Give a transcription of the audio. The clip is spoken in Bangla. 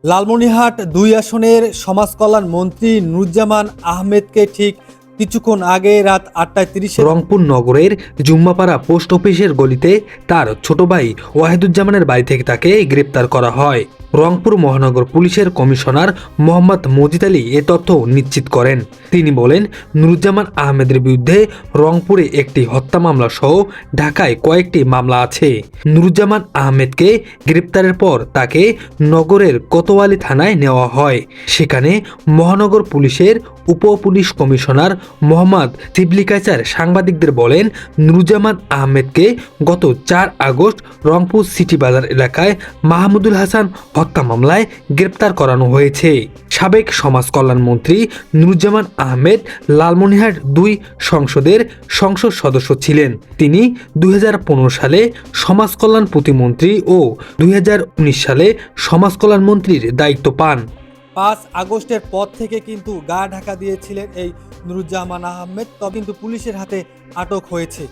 লালমনিরহাট ২ আসনের সমাজ কল্যাণ মন্ত্রী নুরুজ্জামান আহমেদকে ঠিক কিছুক্ষণ আগে রাত ৮:৩০ রংপুর নগরের জুম্মাপাড়া পোস্ট অফিসের গলিতে তার ছোট ভাই ওয়াহিদুজ্জামানের বাড়ি থেকে তাকে গ্রেপ্তার করা হয়। রংপুর মহানগর পুলিশের কমিশনার মোহাম্মদ মজিদ আলী এ তথ্য নিশ্চিত করেন। তিনি বলেন, নুরুজ্জামান আহমেদের বিরুদ্ধে রংপুরে একটি হত্যা মামলা সহ ঢাকায় কয়েকটি মামলা আছে। নুরুজ্জামান আহমেদকে গ্রেপ্তারের পর তাকে নগরের কোতোয়ালি থানায় নেওয়া হয়। সেখানে মহানগর পুলিশের উপ পুলিশ কমিশনার মোহাম্মদ শিবলি কায়সার সাংবাদিকদের বলেন, নুরুজ্জামান আহমেদকে গত ৪ আগস্ট রংপুর সিটি বাজার এলাকায় মাহমুদুল হাসান হত্যা মামলায় গ্রেপ্তার করানো হয়েছে। সাবেক সমাজ কল্যাণ মন্ত্রী নুরুজ্জামান আহমেদ লালমনিরহাট ২ সংসদের সংসদ সদস্য ছিলেন। তিনি ২০১৫ সালে সমাজ কল্যাণ প্রতিমন্ত্রী ও ২০১৯ সালে সমাজ কল্যাণ মন্ত্রীর দায়িত্ব পান। ৫ আগস্টের পর থেকে কিন্তু গা ঢাকা দিয়েছিলেন এই নুরুজ্জামান আহমেদ, তবে কিন্তু পুলিশের হাতে আটক হয়েছে।